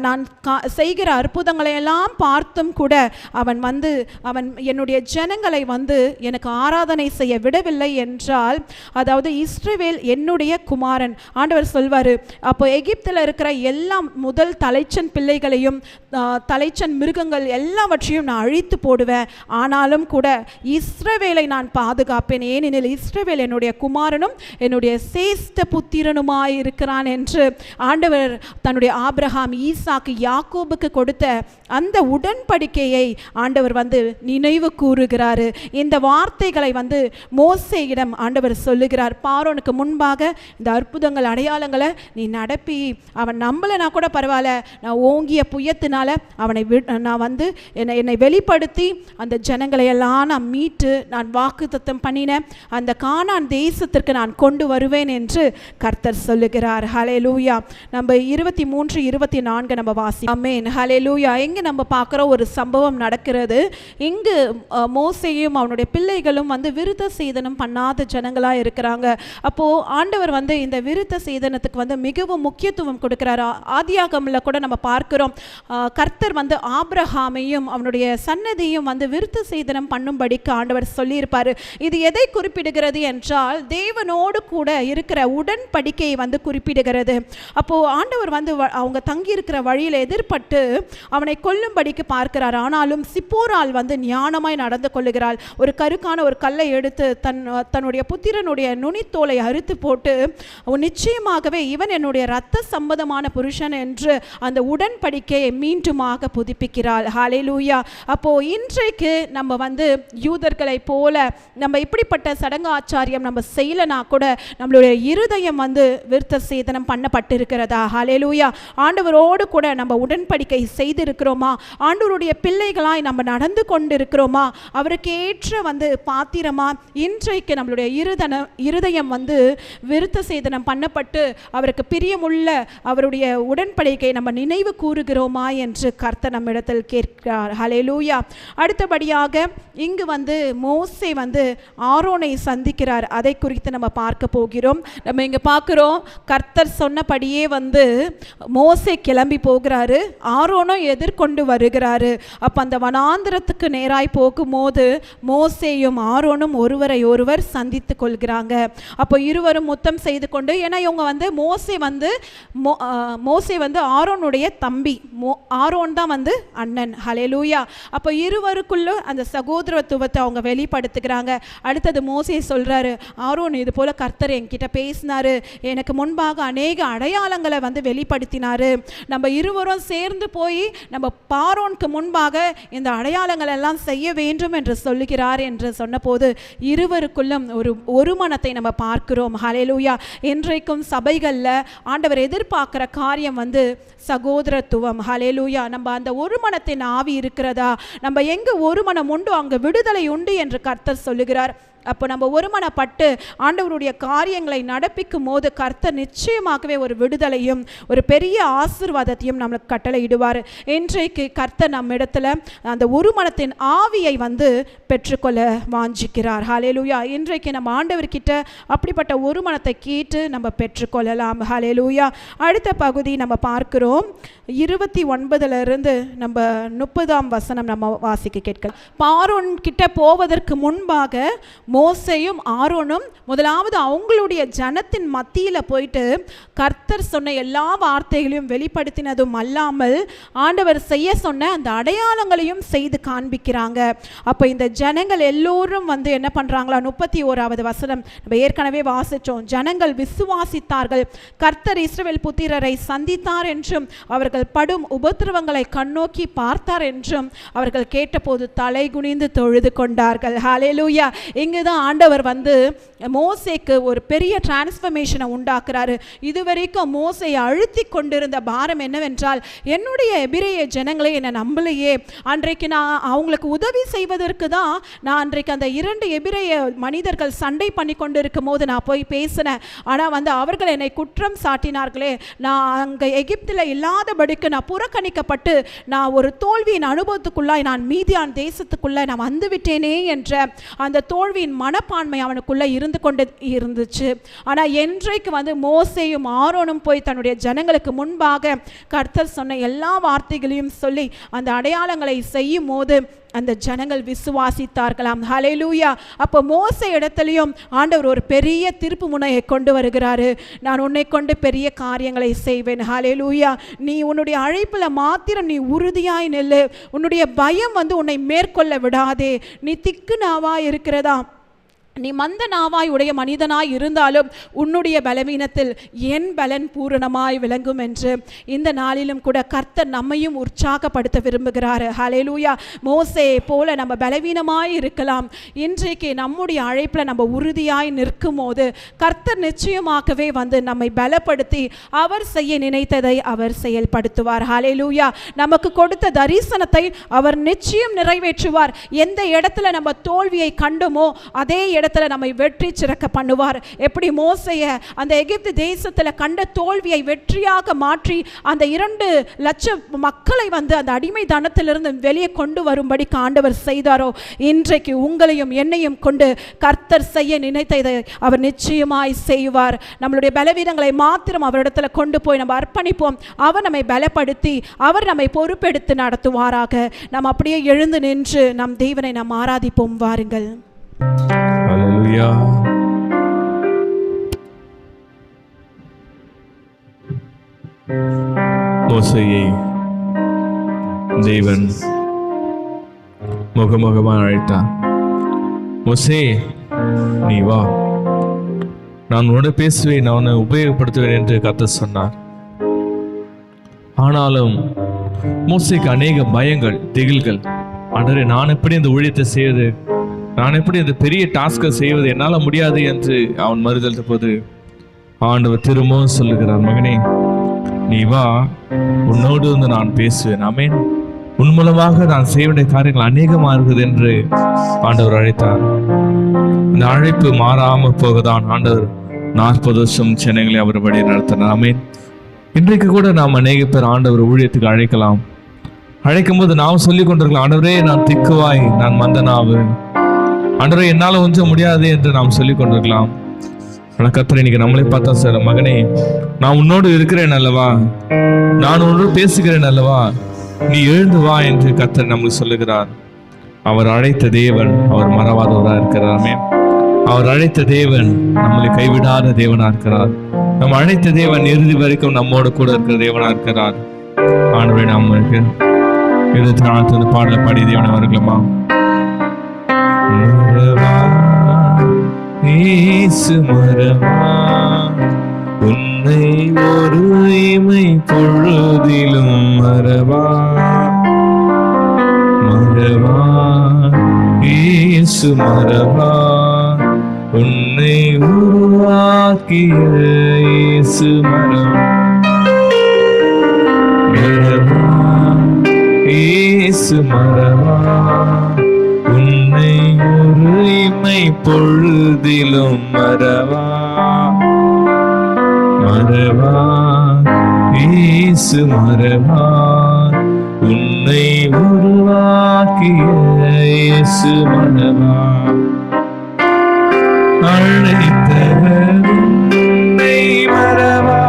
நான் செய்கிற அற்புதங்களை எல்லாம் பார்த்தும் கூட அவன் என்னுடைய ஜனங்களை வந்து எனக்கு ஆராதனை செய்ய விடவில்லை என்றால், அதாவது இஸ்ரவேல் என்னுடைய குமாரன். ஆண்டவர் சொல்வார், அப்போ எகிப்தில் இருக்கிற எல்லா முதல் தலைச்சன் பிள்ளைகளையும் தலைச்சன் மிருகங்கள் எல்லாவற்றையும் நான் அழித்து போடுவேன். ஆனாலும் கூட இஸ்ரவேலை நான் பாதுகாப்பேன். ஏனெனில் இஸ்ரவேல் என்னுடைய குமாரனும் என்னுடைய சேஷ்ட புத்திரனுமாய் இருக்கிறான் என்று ஆண்டவர் தன்னுடைய ஆபிரகாம், ஈசாக்கு, யாக்கோபுக்கு கொடுத்த அந்த உடன்படிக்கையை ஆண்டவர் வந்து நினைவு கூறுகிறாரு. இந்த வார்த்தைகளை வந்து மோசேயிடம் ஆண்டவர் சொல்லுகிறார். பார்வோனுக்கு முன்பாக இந்த அற்புதங்கள் அடையாளங்களை நீ நடப்பி அவன் நம்பலைனா கூட பரவாயில்ல, நான் ஓங்கிய புயத்தினால அவனை நான் வந்து என்னை வெளிப்படுத்தி அந்த ஜனங்களை எல்லாம் நான் மீட்டு நான் வாக்குத்தத்தம் பண்ணினேன் அந்த கானான் தேசத்திற்கு நான் கொண்டு வருவேன் என்று கர்த்தர் சொல்லுகிறார். ஹல்லேலூயா. நம்ம 23 24 நம்ம வாசி. ஆமென். ஹல்லேலூயா. எங்கே நம்ம பார்க்குற ஒரு சம்பவம் நடக்கிறது. இங்கு மோசேயும் அவனுடைய பிள்ளைகளும் வந்து விருத்த சேதனம் பண்ணாத ஜனங்களாக இருக்கிறாங்க. அப்போது ஆண்டவர் வந்து இந்த விருத்த சேதனத்துக்கு வந்து மிகவும் முக்கியத்துவம் கொடுக்கிறார். ஆதியாகமத்தில் கூட நம்ம பார்க்கிறோம், கர்த்தர் வந்து ஆபிரகாமையும் அவனுடைய சன்னதியும் வந்து விருத்த சேதனம் பண்ணும்படிக்கு ஆண்டவர் சொல்லியிருப்பார். இது எதை குறிப்பிடுகிறது குறிப்பிடுகிறது என்றால் தேவனோடு கூட இருக்கிற உடன்படிக்கையை வந்து குறிப்பிடுகிறது. அப்போது ஆண்டவர் வந்து அவங்க தங்கி இருக்கிற வழியில் எதிர்பட்டு அவனை கொல்லும்படிக்கு பார்க்கிறார். ஆனாலும் சிப்போரால் வந்து ஞானமாய் நடந்து கொள்ளுகிறாள். ஒரு கருக்கான ஒரு கல்லை எடுத்து தன்னுடைய புத்திரனுடைய நுனித்தோலை அறுத்து போட்டு நிச்சயமாகவே இவன் என்னுடைய இரத்த சம்பந்தமான புருஷன் என்று அந்த உடன்படிக்கையை மீண்டுமாக புதுப்பிக்கிறாள். ஹல்லேலூயா. அப்போ இன்றைக்கு நம்ம வந்து யூதர்களை போல நம்ம இப்படிப்பட்ட சடங்கு ஆச்சாரியம் நம்ம செய்யலனா கூட நம்மளுடைய இருதயம் வந்து விருத்த சேதனம் பண்ணப்பட்டிருக்கிறதா? ஹல்லேலூயா. ஆண்டவரோடு கூட நம்ம உடன்படிக்கை செய்திருக்கிறோமா? ஆண்டவருடைய பிள்ளைகளாய் நம்ம நடந்து கொண்டிருக்கிறோமா? அவருக்கு ஏற்ற வந்து பாத்திரமா? இன்றைக்கு நம்மளுடைய இருதயம் வந்து விருத்த சேதனம் பண்ணப்பட்டு அவருக்கு பிரியமுள்ள அவருடைய உடன்படிக்கை நம்ம நினைவு கூறுகிறோமா என்று கர்த்தர் நம்மிடத்தில் கேட்கிறார். ஹல்லேலூயா. அடுத்தபடியாக இங்கு வந்து மோசே வந்து ஆரோனை சந்திக்கிறார். அதை குறித்து நம்ம பார்க்க போகிறோம். நம்ம இங்கே பார்க்குறோம், கர்த்தர் சொன்னபடியே வந்து மோசே கிளம்பி போகிறாரு, ஆரோனும் எதிர்கொண்டு வருகிறாரு. அப்போ அந்த வனாந்திரத்துக்கு நேராய் போகும்போது மோசேயும் ஆரோனும் ஒருவரை ஒருவர் சந்தித்து கொள்கிறாங்க. அப்போ இருவரும் முத்தம் செய்து கொண்டு, ஏன்னா இவங்க வந்து மோசே வந்து ஆரோனுடைய தம்பி, ஆரோன் தான் வந்து அண்ணன். ஹல்லேலூயா. அப்போ இருவருக்குள்ள அந்த சகோதரத்துவத்தை அவங்க வெளிப்படுத்துகிறாங்க. அடுத்தது மோசே சொல்றாரு, ஆரோன் இது போல கர்த்தர் என்கிட்ட பேசினாரு, எனக்கு முன்பாக அநேக அடையாளங்களை வந்து வெளிப்படுத்தினாரு, நம்ம இருவரும் சேர்ந்து போய் நம்ம பார்வோனுக்கு முன்பாக இந்த அடையாளங்கள் எல்லாம் செய்ய வேண்டும் என்று சொல்லுகிறார் என்று சொன்னபோது இருவருக்குள்ளும் ஒரு மனத்தை நம்ம பார்க்கிறோம். ஹல்லேலூயா. இன்றைக்கும் சபைகளில் ஆண்டவர் எதிர்பார்க்கிற காரியம் வந்து சகோதரத்துவம். ஹல்லேலூயா. நம்ம அந்த ஒரு மனத்தின் ஆவி இருக்கிறதா? நம்ம எங்கே ஒரு மனம் உண்டு அங்கே விடுதலை உண்டு என்று கர்த்தர் சொல்லுகிறார். அப்போ நம்ம ஒருமனப்பட்டு ஆண்டவருடைய காரியங்களை நடப்பிக்கும் போது கர்த்தர் நிச்சயமாகவே ஒரு விடுதலையும் ஒரு பெரிய ஆசீர்வாதத்தையும் நம்மளுக்கு கட்டளையிடுவார். இன்றைக்கு கர்த்தர் நம்ம இடத்துல அந்த ஒரு மனத்தின் ஆவியை வந்து பெற்றுக்கொள்ள வாஞ்சிக்கிறார். ஹல்லேலூயா. இன்றைக்கு நம்ம ஆண்டவர்கிட்ட அப்படிப்பட்ட ஒரு மனத்தை கேட்டு நம்ம பெற்றுக்கொள்ளலாம். ஹல்லேலூயா. அடுத்த பகுதி நம்ம பார்க்கிறோம், 29 நம்ம 30 நம்ம வாசிக்க கேட்கலாம். பார்வோன் கிட்ட போவதற்கு முன்பாக மோசேயும் ஆரோனும் முதலாவது அவங்களுடைய ஜனத்தின் மத்தியில் போயிட்டு கர்த்தர் சொன்ன எல்லா வார்த்தைகளையும் வெளிப்படுத்தினதும் அல்லாமல் ஆண்டவர் செய்ய சொன்ன அந்த அடையாளங்களையும் செய்து காண்பிக்கிறாங்க. அப்போ இந்த ஜனங்கள் எல்லோரும் வந்து என்ன பண்ணுறாங்களா? 31 நம்ம ஏற்கனவே வாசித்தோம். ஜனங்கள் விசுவாசித்தார்கள், கர்த்தர் இஸ்ரவேல் புத்திரரை சந்தித்தார் என்றும் அவர்கள் படும் உபத்திரவங்களை கண்ணோக்கி பார்த்தார் என்றும் அவர்கள் கேட்டபோது தலை குனிந்து தொழுது கொண்டார்கள். ஹல்லேலூயா. இங்குதான் ஆண்டவர் வந்து மோசேக்கு ஒரு பெரிய டிரான்ஸ்ஃபர்மேஷனை உண்டாக்குறாரு. இதுவரைக்கும் மோசையை அழுத்தி கொண்டிருந்த பாரம் என்னவென்றால், என்னுடைய எபிரேய ஜனங்களே என்னை நம்பலையே, அன்றைக்கு நான் அவங்களுக்கு உதவி செய்வதற்கு தான் நான் அன்றைக்கு அந்த 2 எபிரேய மனிதர்கள் சண்டை பண்ணி கொண்டு இருக்கும் போது நான் போய் பேசினேன். ஆனால் வந்து அவர்கள் என்னை குற்றம் சாட்டினார்களே, நான் அங்கே எகிப்தில் இல்லாதபடிக்கு நான் புறக்கணிக்கப்பட்டு நான் ஒரு தோல்வியின் அனுபவத்துக்குள்ளாய் நான் மீதியான் தேசத்துக்குள்ளே நான் வந்துவிட்டேனே என்ற அந்த தோல்வியின் மனப்பான்மை அவனுக்குள்ளே இருந்து கொண்டு இருந்துச்சு. ஆனால் என்றைக்கு வந்து மோசேயும் ஆரோனும் போய் தன்னுடைய ஜனங்களுக்கு முன்பாக கர்த்தர் சொன்ன எல்லா வார்த்தைகளையும் சொல்லி அந்த அடையாளங்களை செய்யும் போது அந்த ஜனங்கள் விசுவாசித்தார்களாம். ஹல்லேலூயா. அப்போ மோசே இடத்துலையும் ஆண்டவர் ஒரு பெரிய திருப்பு முனையை கொண்டு வருகிறாரு. நான் உன்னை கொண்டு பெரிய காரியங்களை செய்வேன். ஹல்லேலூயா. நீ உன்னுடைய அழைப்பில் மாத்திரம் நீ உறுதியாய் நில்லு. உன்னுடைய பயம் வந்து உன்னை மேற்கொள்ள விடாதே. நீ திக்கு நாவா இருக்கிறதா, நீ மந்த நாவாய் உடைய மனிதனாய் இருந்தாலும் உன்னுடைய பலவீனத்தில் என் பலன் பூரணமாய் விளங்கும் என்று இந்த நாளிலும் கூட கர்த்தர் நம்மையும் உற்சாகப்படுத்த விரும்புகிறார். ஹல்லேலூயா. மோசே போல நம்ம பலவீனமாய் இருக்கலாம், இன்றைக்கு நம்முடைய அழைப்பில் நம்ம உறுதியாய் நிற்கும் போது கர்த்தர் நிச்சயமாகவே வந்து நம்மை பலப்படுத்தி அவர் செய்ய நினைத்ததை அவர் செயல்படுத்துவார். ஹல்லேலூயா. நமக்கு கொடுத்த தரிசனத்தை அவர் நிச்சயம் நிறைவேற்றுவார். எந்த இடத்துல நம்ம தோல்வியை கண்டோமோ அதே இடத்துல நம்மை வெற்றி சிறக்க பண்ணுவார். எப்படி மோசேய அந்த எகிப்து தேசத்தில் கண்ட தோல்வியை வெற்றியாக மாற்றி அந்த 2 லட்சம் மக்களை வந்து அந்த அடிமை தனத்திலிருந்து வெளியே கொண்டு வரும்படி ஆண்டவர் செய்தாரோ, இன்றைக்கு உங்களையும் என்னையும் கொண்டு கர்த்தர் செய்ய நினைத்ததை அவர் நிச்சயமாய் செய்வார். நம்மளுடைய பலவீனங்களை மாத்திரம் அவரிடத்துல கொண்டு போய் நம்ம அர்ப்பணிப்போம். அவர் நம்மை பலப்படுத்தி அவர் நம்மை பொறுப்பெடுத்து நடத்துவாராக. நாம் அப்படியே எழுந்து நின்று நம் தேவனை நாம் ஆராதிப்போம். வாருங்கள். Hallelujah. மோசேயை தேவன் முகமுகமாக அழைத்தார். மோசே, நீ வா, நான் உன்னோட பேசுவேன், நான் உன்னை உபயோகப்படுத்துவேன் என்று கர்த்தர் சொன்னார். ஆனாலும் மோசேக்கு அநேக பயங்கள், திகில்கள். ஆண்டவரே, நான் எப்படி இந்த ஊழியத்தை செய்வது, நான் எப்படி இந்த பெரிய டாஸ்கை செய்வது, என்னால் முடியாது என்று அவன் மறுதளித்த போது ஆண்டவர் திரும்பவும் சொல்லுகிறார், மகனே நீ வா, உன்னோடு வந்து நான் பேசுவேன். ஆமென். உன் மூலமாக நான் செய்ய வேண்டிய காரியங்கள் அநேகமாக இருக்குது என்று ஆண்டவர் அழைத்தார். இந்த அழைப்பு மாறாம போகதான் ஆண்டவர் 40 வருஷம் சென்னைகளை அவர் வழி நடத்தினார். ஆமென். இன்றைக்கு கூட நாம் அநேக பேர் ஆண்டவர் ஊழியத்துக்கு அழைக்கலாம். அழைக்கும் போது நாம் சொல்லிக் கொண்டிருக்கலாம், ஆண்டவரே நான் திக்குவாய், நான் மந்தனாவு, ஆண்டவரே என்னால் ஒன்றும் முடியாது என்று நாம் சொல்லிக் கொண்டிருக்கலாம். ஆனால் கர்த்தர் இன்னைக்கு நம்மளே பார்த்தா, சார் மகனே, நான் உன்னோடு இருக்கிறேன் அல்லவா, நான் உன்னோடு பேசுகிறேன் அல்லவா, நீ எழுந்து வா என்று கர்த்தர் நமக்கு சொல்லுகிறார். அவர் அழைத்த தேவன் அவர் மறவாதவராக இருக்கிறார். அவர் அழைத்த தேவன் நம்மளை கைவிடாத தேவனா இருக்கிறார். நம்ம அழைத்த தேவன் இறுதி வரைக்கும் நம்மோடு கூட இருக்கிற தேவனா இருக்கிறார். ஆண்டவரே, நம்மளுக்கு எழுத்து பாடல பாடி தேவனை வருகிறோமா? இயேசு மரவா, உன்னை ஒரு இமை பொழுதிலும் மரவா, மரவா இயேசு மரவா, உன்னை உருவாக்கிய இயேசு மரவா, மரவா இயேசு மரவா, உன்னை ஒரு இமை பொழுதிலும் மறவா, மறவா இயேசு மறவா, உன்னை உருவாக்கிய இயேசு மறவா, அழைத்தவர் உன்னை மறவா,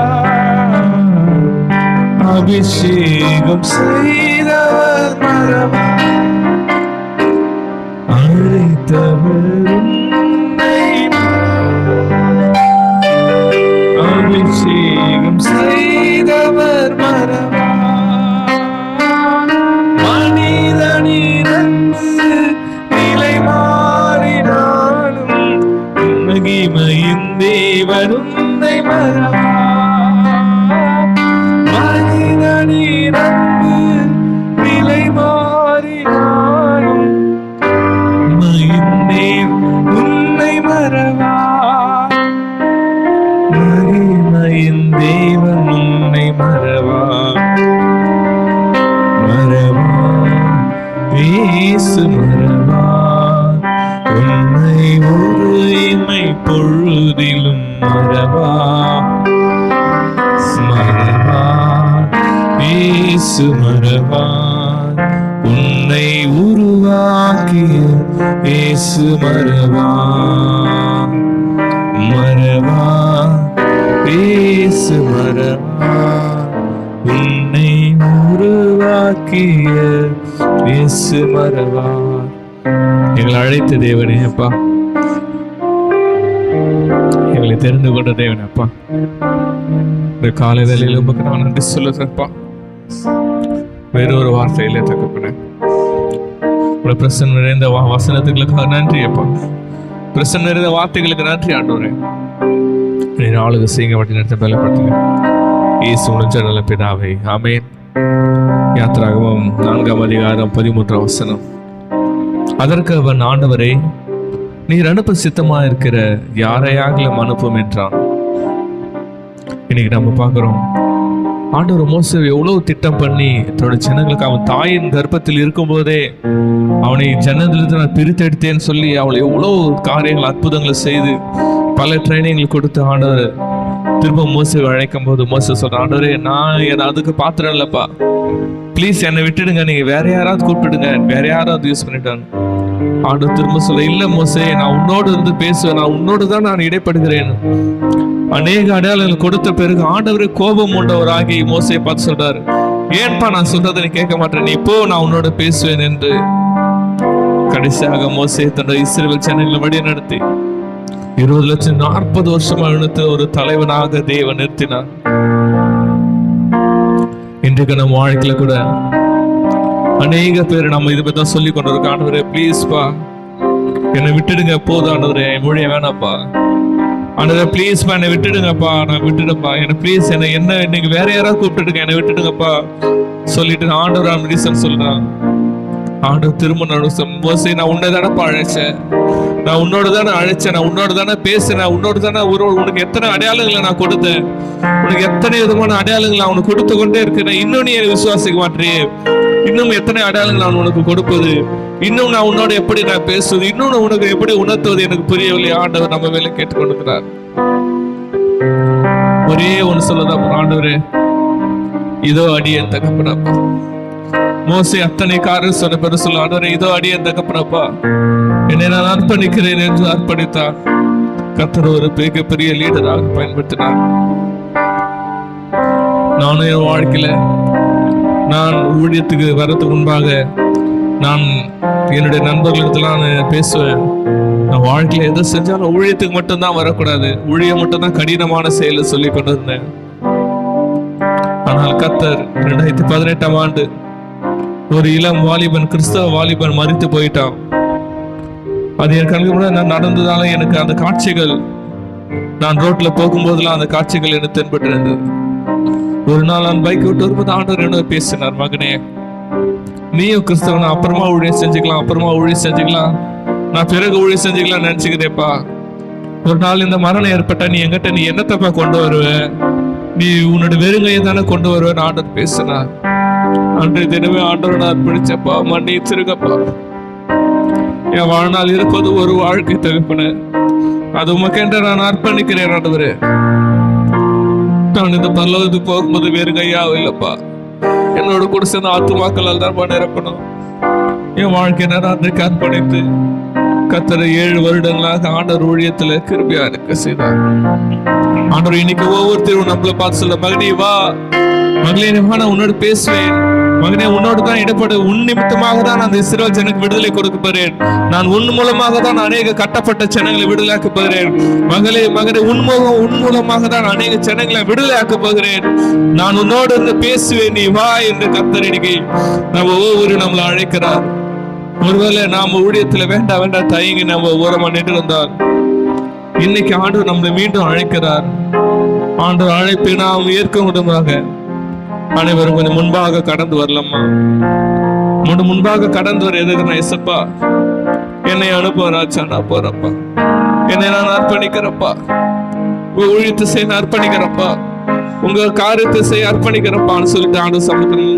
அபிஷேகம் செய்தவர் மறவா, அழைத்தவர் உன்னை அபிஷேகம் செய்தவர் மறவா, மனிதனிடந்து நிலை மாறினாலும் மகிமையின் தேவன் உன்னை மறவா, மனிதனிடந்து நிலை மாறினாலும் உன்னை மறவா, மகிமையின் தேவன் உன்னை மறவா, மறவா இயேசு மறவா, உன்னை ஒரு இமை பொழுதிலும் மறவா, மறவா இயேசு மறவா, உன்னை உருவாக்கிய இயேசு மறவா, மறவா இயேசு மறவா, உன்னை உருவாக்கிய இயேசு மறவா. எங்களை அழைத்த தேவனே அப்பா, எங்களை தெரிந்து கொண்ட தேவனே அப்பா, இந்த காலை வேளையில் உமக்கு நான் நன்றி சொல்லுறேன்ப்பா. வேறொரு வார்த்தையிலே தகப்பனே, உங்களை பிரசன்ன நிறைந்த வசனத்துகளுக்காக நன்றி அப்பா, பிரசன்ன நிறைந்த வார்த்தைகளுக்கு நன்றி ஆண்டவரே. ஆளுக செய்ய வட்டி நடத்த பலப்படுத்துங்க இயேசு உணர்ச்சி பிதாவே, ஆமென். யாத்திராகமம் 4ஆம் அதிகாரம் 13ஆம் வசனம். அதற்கு அவன், ஆண்டவரே நீர் அனுப்ப சித்தமா இருக்கிற யாரையாகலும் அனுப்பும் என்றான். இன்னைக்கு நம்ம பார்க்கிறோம், ஆண்டவர் மோசே எவ்வளவு திட்டம் பண்ணி தன்னோட ஜனங்களுக்கு அவன் தாயின் கர்ப்பத்தில் இருக்கும் போதே அவனை ஜனத்திலிருந்து நான் பிரித்தெடுத்தேன்னு சொல்லி அவளை எவ்வளவு காரியங்கள் அற்புதங்களை செய்து பல ட்ரைனிங்கள் கொடுத்து ஆண்டவர் திரும்ப மோசேவை அழைக்கும் போது மோசே சொல்ற, ஆண்டவரே நான் என்ன அதுக்கு பாத்திரம் இல்லப்பா, ப்ளீஸ் என்னை விட்டுடுங்க, நீங்க வேற யாராவது கூப்பிடுங்க, வேற யாராவது யூஸ் பண்ணிட்டாங்க. ஆண்டவர் திரும்ப சொல்ல, இல்ல மோசே நான் உன்னோடு இருந்து பேசுவேன், நான் உன்னோடு தான் நான் இடைப்படுகிறேன். அநேக அடையாளங்கள் கொடுத்த பிறகு ஆண்டவரே கோபம் உண்டவராகி மோசையை பார்த்து சொல்றாரு, ஏன்பா நான் சொல்றதை நீ கேட்க மாட்டேன், நீ போ, நான் உன்னோட பேசுவேன் என்று. கடைசியாக மோசே தன்னோட இஸ்ரவேல் ஜனங்களை வழி நடத்தி 20 லட்சம் 40 வருஷமா இழுத்த ஒரு தலைவனாக தேவன் நிறுத்தினார். இன்றைக்கு நம்ம வாழ்க்கையில கூட அநேக பேர் நம்ம இதை பத்தி தான் சொல்லி கொண்டு இருக்கோம். ஆண்டவரே ப்ளீஸ்பா என்னை விட்டுடுங்க, போதும் ஆண்டவரே, மொழிய வேணாப்பா. ஆண்டவரே ப்ளீஸ்பா என்னை விட்டுடுங்கப்பா, நான் விட்டுடுப்பா, என்னை ப்ளீஸ் என்ன இன்னைக்கு வேற யாராவது கூப்பிட்டுடுங்க, என்னை விட்டுடுங்கப்பா சொல்லிட்டு ஆண்டவர் ரீசன் சொல்றான். ஆண்டவர் திரும்ப மோசே, நான் உன்னை தானப்பா அழைச்சேன், நான் உன்னோட தானே அழைச்சேன், நான் உன்னோட தானே பேசுறேன், உன்னோட தானே உனக்கு எத்தனை அடையாளங்களை நான் கொடுத்தேன், உனக்கு எத்தனை விதமான அடையாளங்களை நான் உனக்கு கொடுத்து கொண்டே இருக்கிறேன், இன்னும் நீ என்னை விசுவாசிக்க மாட்டேறியே, இன்னும் எத்தனை அடையாளங்கள் நான் உனக்கு கொடுப்பது, இன்னும் நான் உன்னோட எப்படி நான் பேசுவது, இன்னும் நான் உனக்கு எப்படி உணர்த்துவது எனக்கு புரியவில்லை. ஆண்டவர் நம்ம வேலை கேட்டுக்கொண்டிருக்கிறார். ஒரே ஒன்று சொல்லதான், ஆண்டவரே இதோ அடியேன் தகப்பனப்பா. மோசே அத்தனை காரியம் சொன்ன பிறகு சொல்ல, ஆண்டவரே இதோ அடியேன் தகப்பனப்பா, என்னை நான் அர்ப்பணிக்கிறேன் என்று அர்ப்பணித்தார். கர்த்தர் ஒரு பெரிய லீடராக பயன்படுத்தினார். நானும் என் வாழ்க்கையில நான் ஊழியத்துக்கு வர்றதுக்கு முன்பாக நான் என்னுடைய நண்பர்களிடத்துல பேசுவேன், நான் வாழ்க்கையில எதை செஞ்சாலும் ஊழியத்துக்கு மட்டும்தான் வரக்கூடாது, ஊழியம் மட்டும்தான் கடினமான செயலை சொல்லி கொண்டு இருந்தேன். ஆனால் கர்த்தர் 2018ஆம் ஆண்டு ஒரு இளம் வாலிபன், கிறிஸ்தவ வாலிபன் மரித்து போயிட்டான். அது என் கண்ணுக்கு முன்னாடி நான் நடந்ததால எனக்கு அந்த காட்சிகள், நான் ரோட்ல போகும்போதெல்லாம் அந்த காட்சிகள் எனக்கு தென்பட்டு இருந்தது. ஒரு நாள் நான் பைக் விட்டு வரும்போது ஆண்டவர் என்ன பேசினார், மகனே நீயும் கிறிஸ்தவனா, அப்புறமா ஊழியம் செஞ்சுக்கலாம், நான் பிறகு ஊழியம் செஞ்சுக்கலாம் நினைச்சுக்கிறேப்பா. ஒரு நாள் இந்த மரணம் ஏற்பட்ட நீ என்கிட்ட நீ என்னத்தப்பா கொண்டு வருவ, நீ உன்னோட வெறுங்கையை தானே கொண்டு வருவேன்னு ஆண்டவர் பேசினார். அன்றைய தினமே ஆண்டவர் நான் அர்ப்பணிச்சப்பா, மன்னிச்சிருக்கப்பா, என் வாழ்நாள் இருப்பது ஒரு வாழ்க்கை தவிப்பன, அது உமக்கென்று நான் அர்ப்பணிக்கிறேன். ஆண்டவரே நான் இந்த பரலோகத்துக்கு போகும்போது வேறு கையாவும் இல்லப்பா, என்னோட கூட சேர்ந்த ஆத்துமாக்களால் தான் நிரப்பணும். என் வாழ்க்கை நான் அன்றைக்கு அர்ப்பணித்து கர்த்தர் 7 வருடங்களாக ஆண்டவர் ஊழியத்துல கிருபையா இருக்க செய்தார். ஆண்டவர் இன்னைக்கு ஒவ்வொருத்தரும் நம்மளை பார்த்து சொல்ல, மகனே வா, மகளே வா, நான் உன்னோடு பேசுவேன், மகனே உன்னோடு தான் இடப்படு, உன் நிமித்தமாக தான் நான் இஸ்ரவேல் ஜனங்களுக்கு விடுதலை கொடுக்க போகிறேன், நான் உன் மூலமாக தான் அநேக கட்டப்பட்ட ஜனங்களை விடுதலையாக்க போகிறேன், மகளே உன் மூலமாக தான் அநேக ஜனங்களை விடுதலையாக்க போகிறேன், நான் உன்னோடு இருந்து பேசுவேன், நீ வா என்று கர்த்தர் இன்னைக்கு நம்ம ஒவ்வொரு நம்மளை அழைக்கிறார். ஒருவேளை நாம ஊழியத்துல வேண்டாம் தயங்கி நம்ம ஓரமா நின்று இருந்தால், இன்னைக்கு ஆண்டவர் நம்மளை மீண்டும் அழைக்கிறார். ஆண்டவர் அழைப்பை நாம் ஏற்க முடியுமாக அனைவரும் கொஞ்சம் முன்பாக கடந்து வரலாமா? முன்பாக கடந்து வர எதுக்குன்னா, எசப்பா என்னை அனுப்புவராச்சா, நான் போறப்பா, என்னை நான் அர்ப்பணிக்கிறப்பா, உங்க ஊழியத்தை செய்ய அர்ப்பணிக்கிறப்பா, உங்க காரியத்தை செய்ய அர்ப்பணிக்கிறப்பான்னு சொல்லிட்டு ஆண்டு சமூகத்தில்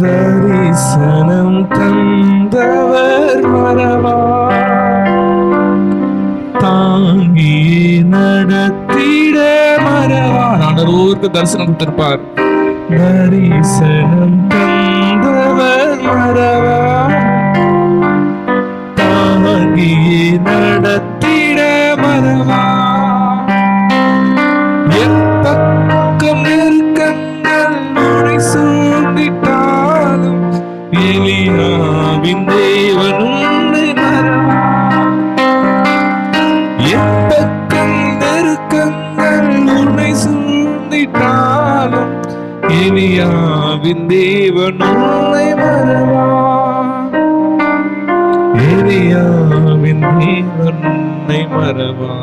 தரிசனம் தந்தவர் வரவா, தாங்கி நடத்திட மறவா. ஆண்டவருக்கு தரிசனம் கொடுத்திருப்பார். தரிசனம் தந்தவர் மறவா, தாங்கி நடத்திட மறவா. எப்பக்கம் நெருக்கங்கள் நுரை சூழ்ந்திட்டாலும் எலியாவின் தேவன் உன்னை மறவா. எப்பக்கம் நெருக்கங்கள் உன்னை சூழ்ந்திட்டாலும் எலியாவின் தேவன் உன்னை மறவா. எலியாவின் தேவன் உன்னை மறவா.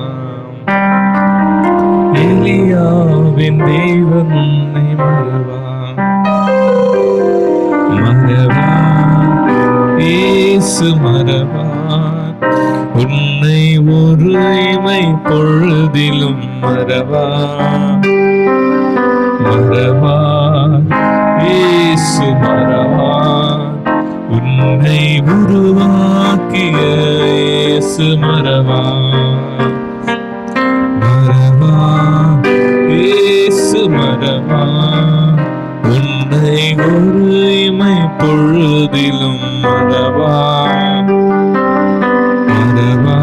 எலியாவின் தேவன் உன்னை மறவா. மறவா இயேசு மறவா, உன்னை ஒரு இமை பொழுதிலும் மறவா. மறவா இயேசு மறவா, உன்னை உருவாக்கிய இயேசு மறவா. மறவா இயேசு இயேசு மறவா உன்னை ஒரு இமை பொழுதிலும் மறவா மறவா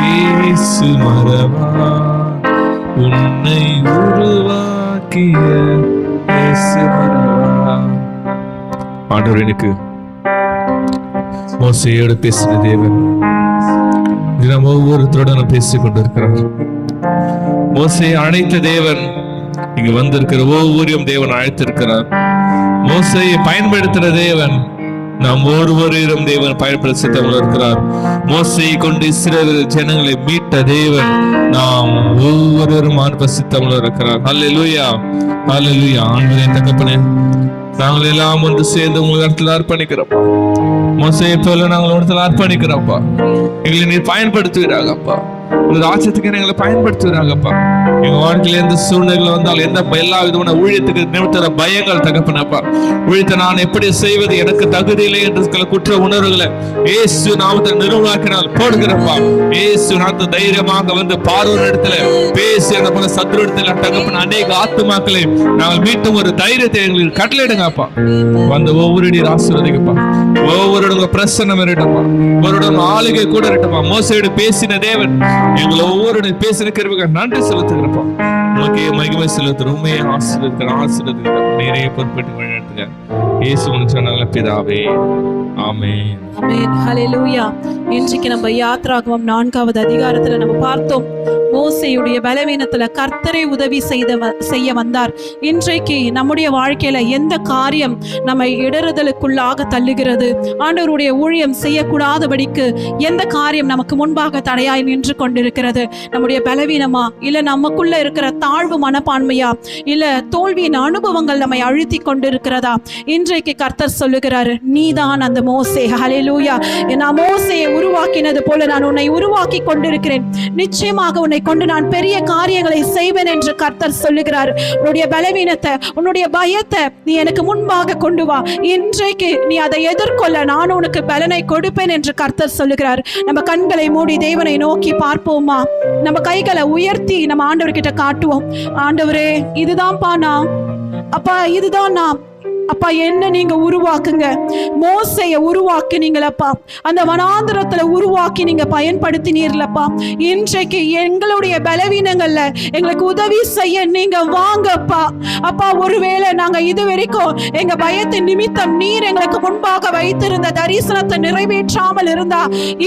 இயேசு மறவா உன்னை உருவாக்கிய இயேசு மறவா. ஆண்டவர் எனக்கு மோசையோடு பேசின தேவன் தினம் ஒவ்வொருத்தருடன் பேசிக் கொண்டிருக்கிறார். மோசையை அழைத்த தேவன் இங்க வந்திருக்கிற ஒவ்வொருவரையும் தேவன் அழைத்திருக்கிறார். மோசையை பயன்படுத்துற தேவன் நாம் ஒருவரையும் தேவன் பயன்படுத்த இருக்கிறார். மோசையை கொண்டு இஸ்ரவேல் ஜனங்களை மீட்ட தேவன் நாம் ஒவ்வொருவரும் அனுபவித்தவங்களும் இருக்கிறார். ஹல்லேலூயா ஹல்லேலூயா. ஆண்டவரே தகப்பனே, நாங்கள் எல்லாம் ஒன்று சேர்ந்து உங்கள் இடத்துல அர்ப்பணிக்கிறோம். மோசையை போல நாங்கள் இடத்துல அர்ப்பணிக்கிறோம்ப்பா. எங்களை நீர் பயன்படுத்துவீராகப்பா. ஒரு ராஜ்யத்துக்கு எங்களை பயன்படுத்துவீராகப்பா. எங்க வாழ்க்கையில எந்த சூழ்நிலை வந்தால் எல்லா விதமான ஊழியத்துக்கு நிமித்த பயங்கள் தகப்பனப்பா. ஊழியத்தை நான் எப்படி செய்வது, எனக்கு தகுதி இல்லை என்று குற்ற உணர்வுகளை இயேசு நாமத்தை நிறுவனாக்கினால் போடுகிறப்பா. இயேசு நாமத்தை தைரியமாக வந்து பார்வோர் இடத்துல பேசி அந்த போல சத்ரு இடத்துல தகப்பன அநேக ஆத்துமாக்களை நாங்கள் மீட்டும் ஒரு தைரியத்தை எங்களுக்கு கட்டளையிடுங்கப்பா. வந்து ஒவ்வொரு நீர் ஆசீர்வதிங்கப்பா. ஒவ்வொரு பிரசன்னம் இருக்கட்டும்ப்பா. ஒருடன் ஆளுகை கூட இருக்கட்டும்ப்பா. மோசையோடு பேசின தேவன் எங்களை ஒவ்வொரு பேசின கிருபைக்கு நன்றி செலுத்துகிறப்பா. உங்களுக்கே மகிமை செலுத்துறோம். உண்மையை ஆசீர்வதிக்கிற நிறைய பொறுப்பேற்று வழிநடத்துங்க. இயேசு சொன்னால பிதாவே, ஆமென். ஆமென். ஹல்லேலூயா. இன்றைக்கு நம்ம யாத்ராகமம் 4வது அதிகாரத்துல நம்ம பார்த்தோம், மோசேயுடைய பலவீனத்துல கர்த்தரை உதவி செய்ய வந்தார். இன்றைக்கு நம்முடைய வாழ்க்கையில எந்த காரியம் நம்ம இடறுதலுக்குள்ளாக தள்ளுகிறது, ஆண்டவருடைய ஊழியம் செய்யக்கூடாதபடிக்கு எந்த காரியம் நமக்கு முன்பாக தடையாய் நின்று கொண்டிருக்கிறது, நம்முடைய பலவீனமா, இல்ல நமக்குள்ள இருக்கிற தாழ்வு மனப்பான்மையா, இல்ல தோல்வியின் அனுபவங்கள் நம்மை அழுத்தி கொண்டிருக்கிறதா, இன்றைக்கு கர்த்தர் சொல்லுகிறாரு, நீதான் அந்த மோசே. ஹல்லேலூயா. நான் மோசேயை உருவாக்கினது போல நான் உன்னை உருவாக்கி கொண்டிருக்கிறேன். நிச்சயமாக உன்னை கொண்டு நான் பெரிய காரியங்களை செய்வேன் என்று கர்த்தர் சொல்லுகிறார். உன்னுடைய பலவீனத்தை, உன்னுடைய பயத்தை நீ எனக்கு முன்பாக கொண்டு வா. இன்றைக்கு நீ அதை எதிர்கொள்ள நான் உனக்கு பலனை கொடுப்பேன் என்று கர்த்தர் சொல்லுகிறார். நம்ம கண்களை மூடி தேவனை நோக்கி பார்ப்போமா? நம்ம கைகளை உயர்த்தி நம்ம ஆண்டவர்கிட்ட காட்டுவோம். ஆண்டவரே, இதுதான்ப்பா நான், அப்பா இதுதான் நான், அப்பா என்ன நீங்க உருவாக்குங்க. மோசையை உருவாக்கினீங்களப்பா, அந்த வனாந்திரத்துல உருவாக்கி நீங்க பயன்படுத்தினீர்லப்பா. இன்றைக்கு எங்களுடைய பலவீனங்கள்ல எங்களுக்கு உதவி செய்ய நீங்க வாங்கப்பா. அப்பா, ஒருவேளை நாங்க இது வரைக்கும் எங்க பயத்தின் நிமித்தம் நீர் எங்களுக்கு முன்பாக வைத்திருந்த தரிசனத்தை நிறைவேற்றாமல் இருந்தா,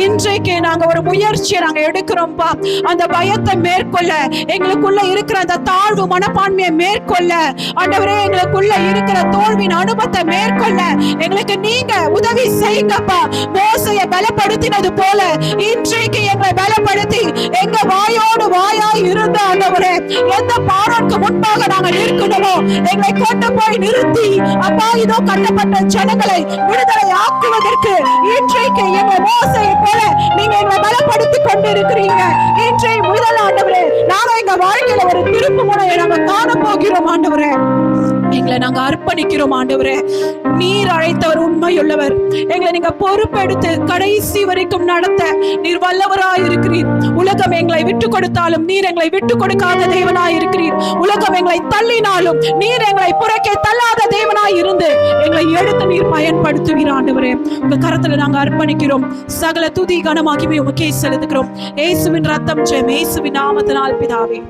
இன்றைக்கு நாங்க ஒரு முயற்சியை நாங்க எடுக்கிறோம்ப்பா. அந்த பயத்தை மேற்கொள்ள, எங்களுக்குள்ள இருக்கிற அந்த தாழ்வு மனப்பான்மையை மேற்கொள்ள, ஆண்டவரே எங்களுக்குள்ள இருக்கிற தோல்வி அனுபவத்தை மேற்கொள்ள எங்களுக்கு நீங்க உதவி செய்யுங்கப்பா. மோசையை பலப்படுத்தினது போல இன்றைக்கு எங்களை பலப்படுத்தி எங்க வாயோடு வாயாய் இருந்த ஆண்டவரே, எந்த பார்வோனுக்கு முன்பாக நாங்கள் இருக்கணுமோ எங்களை கொண்டு போய் நிறுத்தி, அப்பா இதோ கட்டப்பட்ட ஜனங்களை விடுதலை ஆக்குவதற்கு இன்றைக்கு எங்க மோசையை போல நீங்க எங்களை பலப்படுத்தி கொண்டு இருக்கிறீங்க. இன்றைய முதல் ஆண்டவரே, நாங்க எங்க வாழ்க்கையில ஒரு திருப்பு முறையை நாங்க காண போகிறோம் ஆண்டவரே. எங்களை நாங்க அர்ப்பணிக்கிறோம் ஆண்டவரே. நீர் அழைத்தவர் உண்மையுள்ளவர். எங்களை நீங்க பொறுப்பெடுத்து கடைசி வரைக்கும் நடத்த நீர் வல்லவராய் இருக்கிறீர். உலகம் எங்களை விட்டு கொடுத்தாலும் நீர் எங்களை விட்டு கொடுக்காத தேவனாய் இருக்கிறீர். உலகம் எங்களை தள்ளினாலும் நீர் எங்களை புறக்கே தள்ளாத தேவனாய் இருந்து எங்களை எடுத்து நீர் பயன்படுத்துவீர் ஆண்டவரே. உங்க கரத்துல நாங்க அர்ப்பணிக்கிறோம். சகல துதி கனமாகிமே உமக்கே செலுத்துகிறோம். இயேசுவின் ரத்தம் ஜெயம், இயேசுவின் நாமத்தினால் பிதாவே,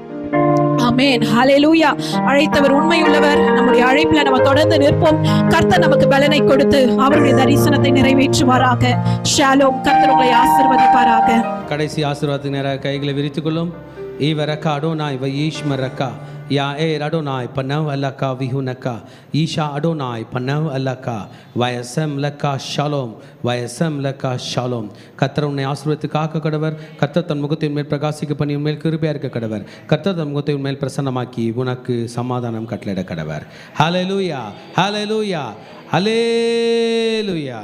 ஆமென். ஹல்லேலூயா. அழைத்தவர் உண்மையுள்ளவர். நம்முடைய அழைப்புல நம்ம தொடர்ந்து நிற்போம். கர்த்தர் நமக்கு பலனை கொடுத்து அவருடைய தரிசனத்தை நிறைவேற்றுவாராக. ஷாலோம். கர்த்தர் உங்களை ஆசீர்வதிப்பாராக. கடைசி ஆசீர்வாதத்துக்கு நேராக கைகளை விரித்துக் கொள்ளும். ஈவரக்கா அடோனாய் வயீஷ்மரக்கா யாஏர் அடோனாய் பனவ் அல்லக்கா விஹுனக்கா ஈஷா அடோனாய் பனவ் அல்லக்கா வயசம் லக்கா ஷாலோம் வயசம் லக்கா ஷாலோம். கர்த்தர் உன்னை ஆசீர்வதித்து காக்க கடவர். கர்த்தர் தன் முகத்தின் மேல் பிரகாசிக்க பண்ணி உன்மேல் கிருபையா இருக்க கடவர். கர்த்தர் தன் முகத்தை உன்மேல் பிரசன்னமாக்கி உனக்கு சமாதானம் கட்டளையிட கடவர். ஹல்லேலூயா ஹல்லேலூயா ஹல்லேலூயா.